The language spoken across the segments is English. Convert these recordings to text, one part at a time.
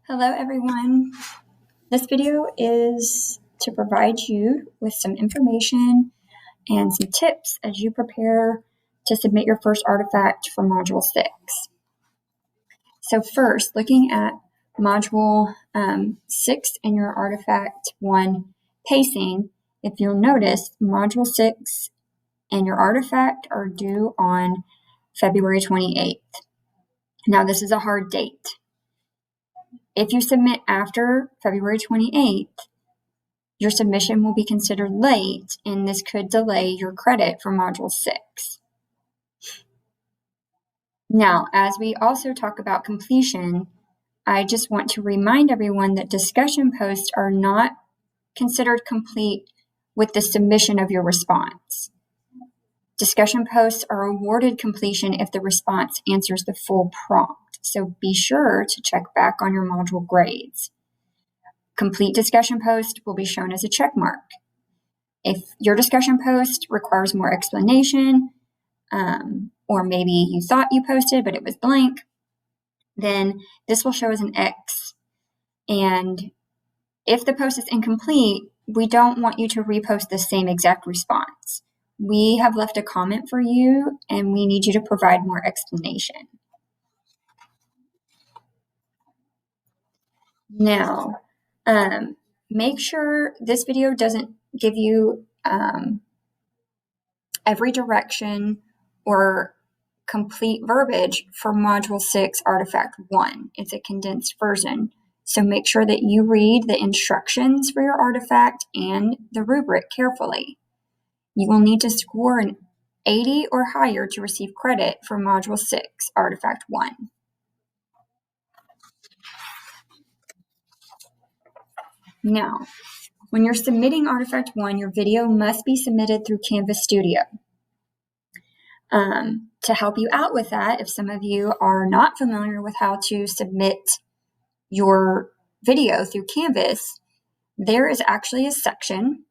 Hello everyone. This video is to provide you with some information and some tips as you prepare to submit your first artifact for Module 6. So first, looking at Module 6 in your Artifact 1 pacing, if you'll notice, Module 6 and your artifact are due on February 28th. Now this is a hard date. If you submit after February 28th, your submission will be considered late, and this could delay your credit for Module 6. Now, as we also talk about completion, I just want to remind everyone that discussion posts are not considered complete with the submission of your response. Discussion posts are awarded completion if the response answers the full prompt, so be sure to check back on your module grades. Complete discussion post will be shown as a check mark. If your discussion post requires more explanation, or maybe you thought you posted but it was blank, then this will show as an X. And if the post is incomplete, we don't want you to repost the same exact response. We have left a comment for you and we need you to provide more explanation. Now, make sure this video doesn't give you every direction or complete verbiage for Module 6 Artifact 1. It's a condensed version, so make sure that you read the instructions for your artifact and the rubric carefully. You will need to score an 80 or higher to receive credit for Module 6 Artifact 1. Now, when you're submitting Artifact 1, your video must be submitted through Canvas Studio. To help you out with that, if some of you are not familiar with how to submit your video through Canvas, there is actually a section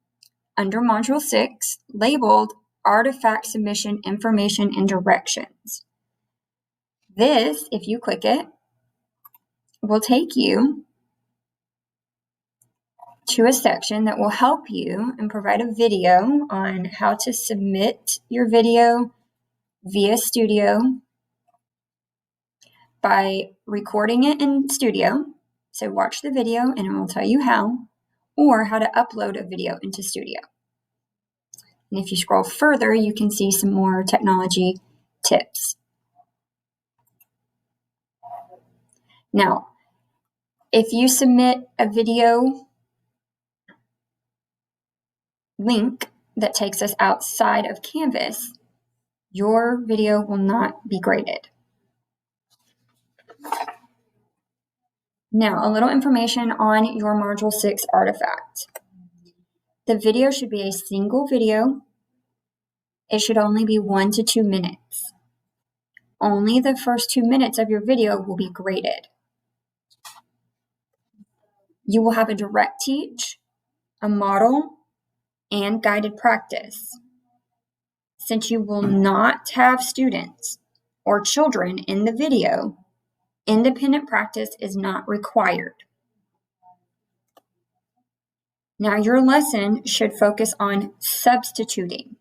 under Module 6 labeled Artifact Submission Information and Directions. This, if you click it, will take you to a section that will help you and provide a video on how to submit your video via Studio by recording it in Studio. So watch the video and it will tell you how, or how to upload a video into Studio. And if you scroll further, you can see some more technology tips. Now, if you submit a video link that takes us outside of Canvas, your video will not be graded. Now, a little information on your Module 6 artifact. The video should be a single video. It should only be 1 to 2 minutes. Only the first 2 minutes of your video will be graded. You will have a direct teach, a model, and guided practice. Since you will not have students or children in the video, independent practice is not required. Now, your lesson should focus on substituting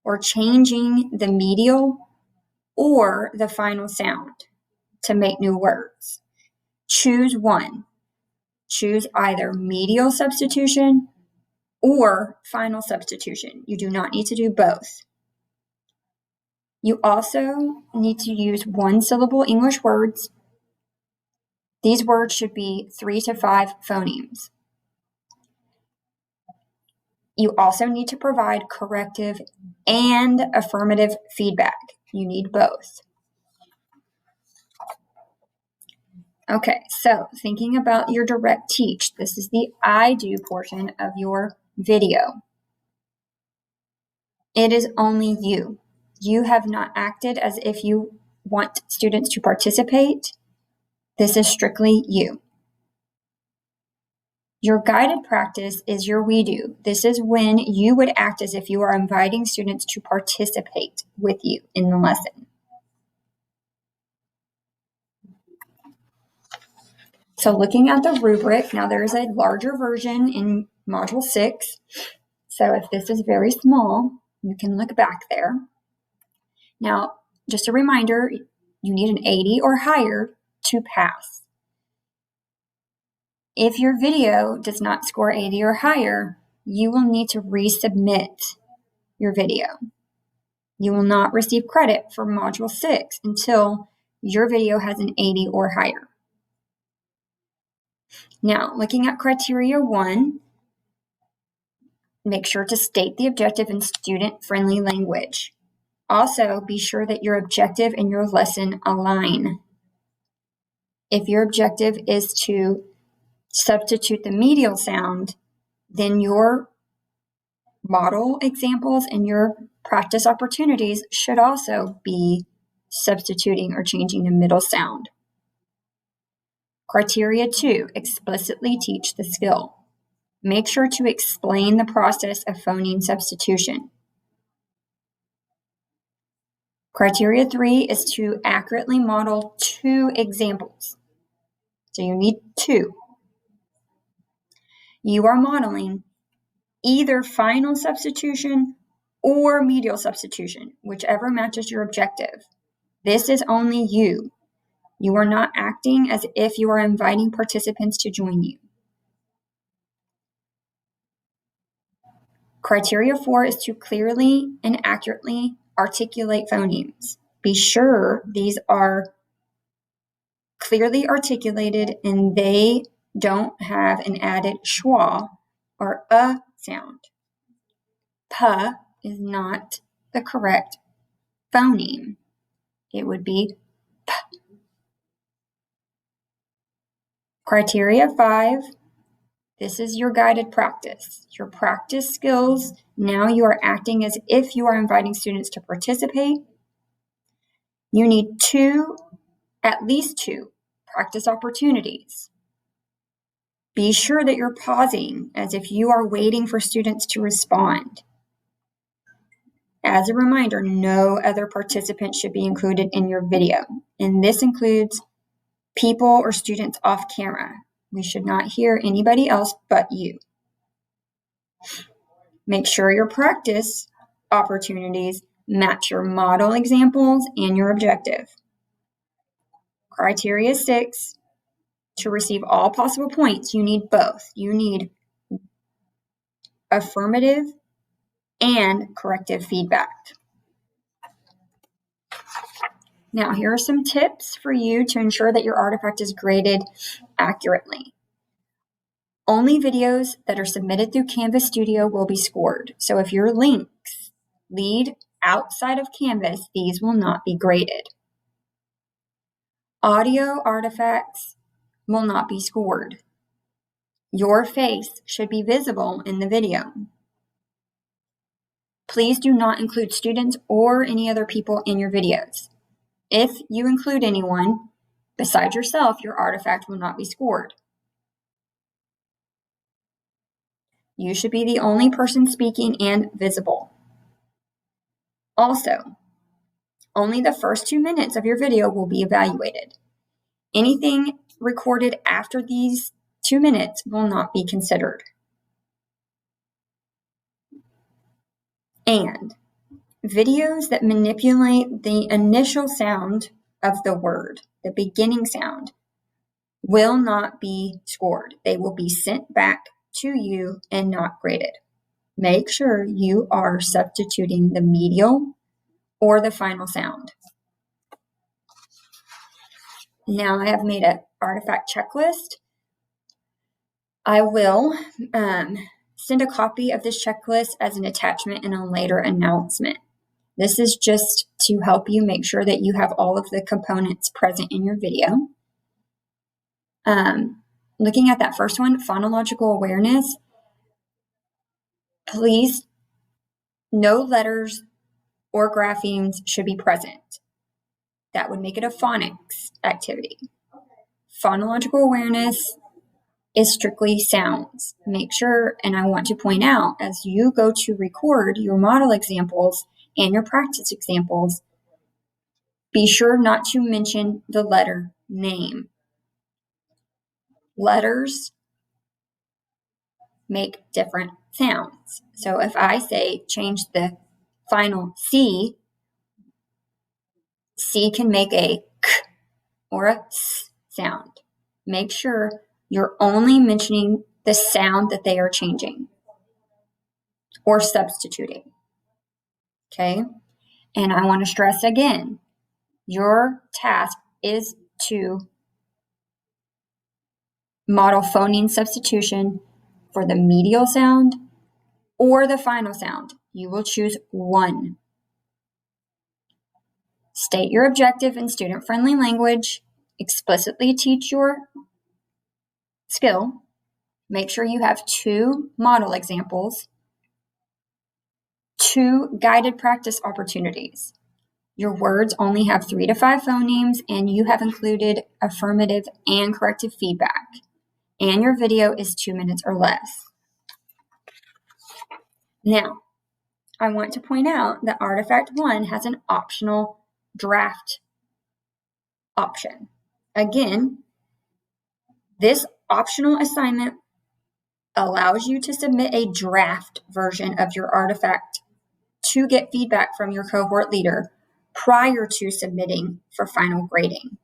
or changing the medial or the final sound to make new words. Choose one. Choose either medial substitution or final substitution. You do not need to do both. You also need to use one-syllable English words. These words should be 3 to 5 phonemes. You also need to provide corrective and affirmative feedback. You need both. Okay, so thinking about your direct teach, this is the I do portion of your video. It is only you. You have not acted as if you want students to participate. This is strictly you. Your guided practice is your we do. This is when you would act as if you are inviting students to participate with you in the lesson. So looking at the rubric, now there's a larger version in Module 6. So if this is very small, you can look back there. Now, just a reminder, you need an 80 or higher to pass. If your video does not score 80 or higher, you will need to resubmit your video. You will not receive credit for Module 6 until your video has an 80 or higher. Now, looking at Criteria 1, make sure to state the objective in student-friendly language. Also, be sure that your objective and your lesson align. If your objective is to substitute the medial sound, then your model examples and your practice opportunities should also be substituting or changing the middle sound. Criteria 2, explicitly teach the skill. Make sure to explain the process of phoneme substitution. Criteria 3 is to accurately model 2 examples. So you need 2. You are modeling either final substitution or medial substitution, whichever matches your objective. This is only you. You are not acting as if you are inviting participants to join you. Criteria 4 is to clearly and accurately articulate phonemes. Be sure these are clearly articulated and they don't have an added schwa or a sound. P is not the correct phoneme. It would be P. Criteria 5, this is your guided practice. Your practice skills, now you are acting as if you are inviting students to participate. You need at least two practice opportunities. Be sure that you're pausing as if you are waiting for students to respond. As a reminder, no other participants should be included in your video, and this includes people or students off camera. We should not hear anybody else but you. Make sure your practice opportunities match your model examples and your objective. Criteria 6, to receive all possible points, you need both. You need affirmative and corrective feedback. Now, here are some tips for you to ensure that your artifact is graded accurately. Only videos that are submitted through Canvas Studio will be scored. So if your links lead outside of Canvas, these will not be graded. Audio artifacts will not be scored. Your face should be visible in the video. Please do not include students or any other people in your videos. If you include anyone besides yourself, your artifact will not be scored. You should be the only person speaking and visible. Also, only the first 2 minutes of your video will be evaluated. Anything recorded after these 2 minutes will not be considered. And videos that manipulate the initial sound of the word, the beginning sound, will not be scored. They will be sent back to you and not graded. Make sure you are substituting the medial or the final sound. Now I have made an artifact checklist. I will send a copy of this checklist as an attachment in a later announcement. This is just to help you make sure that you have all of the components present in your video. Looking at that first one, phonological awareness, please, no letters or graphemes should be present. That would make it a phonics activity. Phonological awareness is strictly sounds. Make sure, and I want to point out, as you go to record your model examples and your practice examples, be sure not to mention the letter name. letters make different sounds. So if I say change the final C, C can make a K or a S sound. Make sure you're only mentioning the sound that they are changing or substituting. Okay? And I want to stress again, your task is to model phoneme substitution for the medial sound or the final sound. You will choose one. State your objective in student-friendly language. Explicitly teach your skill. Make sure you have 2 model examples, 2 guided practice opportunities. Your words only have 3 to 5 phonemes, and you have included affirmative and corrective feedback. And your video is 2 minutes or less. Now, I want to point out that Artifact 1 has an optional draft option. Again, this optional assignment allows you to submit a draft version of your artifact to get feedback from your cohort leader prior to submitting for final grading.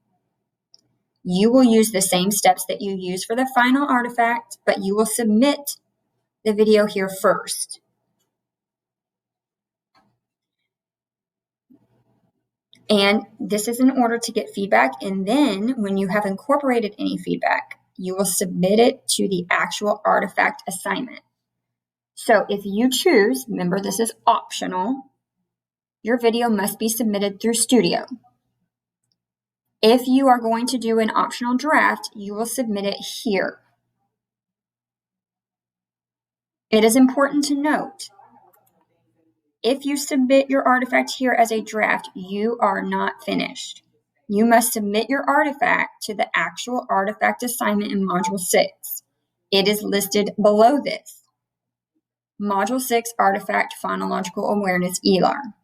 You will use the same steps that you use for the final artifact, but you will submit the video here first. And this is in order to get feedback, and then when you have incorporated any feedback, you will submit it to the actual artifact assignment. So if you choose, remember this is optional, your video must be submitted through Studio. If you are going to do an optional draft, you will submit it here. It is important to note, if you submit your artifact here as a draft, you are not finished. You must submit your artifact to the actual artifact assignment in Module 6. It is listed below this. Module 6 Artifact Phonological Awareness ELAR.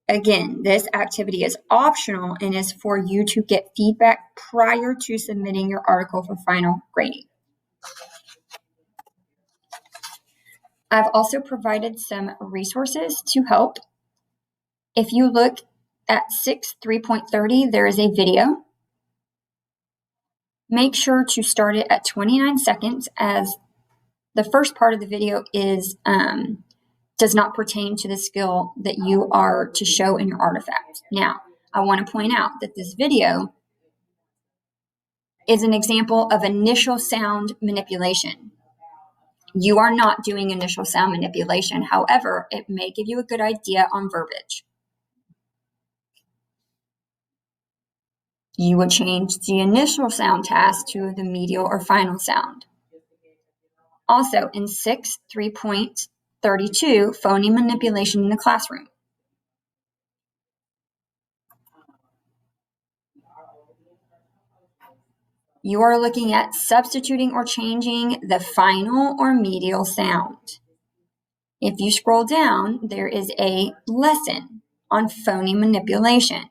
Again, this activity is optional and is for you to get feedback prior to submitting your article for final grading. I've also provided some resources to help. If you look at 6.3.30, there is a video. Make sure to start it at 29 seconds, as the first part of the video is does not pertain to the skill that you are to show in your artifact. Now, I want to point out that this video is an example of initial sound manipulation. You are not doing initial sound manipulation. However, it may give you a good idea on verbiage. You would change the initial sound task to the medial or final sound. Also, in 6.3.32, phoneme manipulation in the classroom. You are looking at substituting or changing the final or medial sound. If you scroll down, there is a lesson on phoneme manipulation.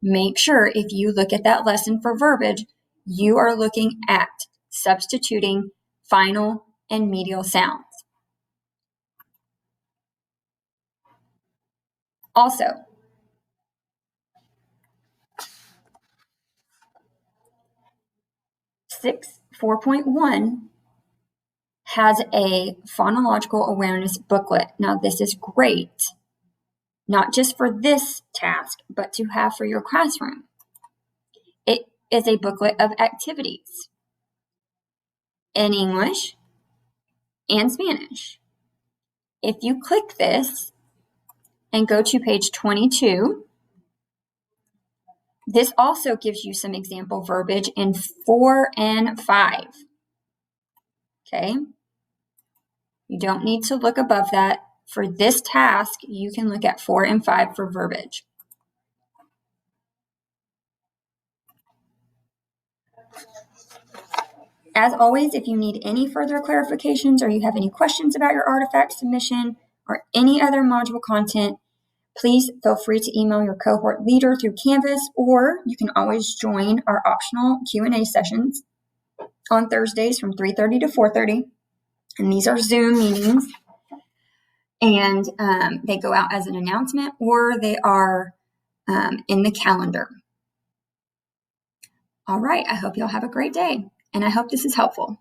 Make sure if you look at that lesson for verbiage, you are looking at substituting final and medial sounds. Also, six 4.1 has a phonological awareness booklet. Now, this is great, not just for this task, but to have for your classroom. It is a booklet of activities in English and Spanish. If you click this and go to page 22, this also gives you some example verbiage in 4 and 5. Okay? You don't need to look above that. For this task, you can look at 4 and 5 for verbiage. As always, if you need any further clarifications or you have any questions about your artifact submission or any other module content, please feel free to email your cohort leader through Canvas, or you can always join our optional Q&A sessions. on Thursdays from 3:30 to 4:30. And these are Zoom meetings. And they go out as an announcement, or they are in the calendar. All right. I hope y'all have a great day. And I hope this is helpful.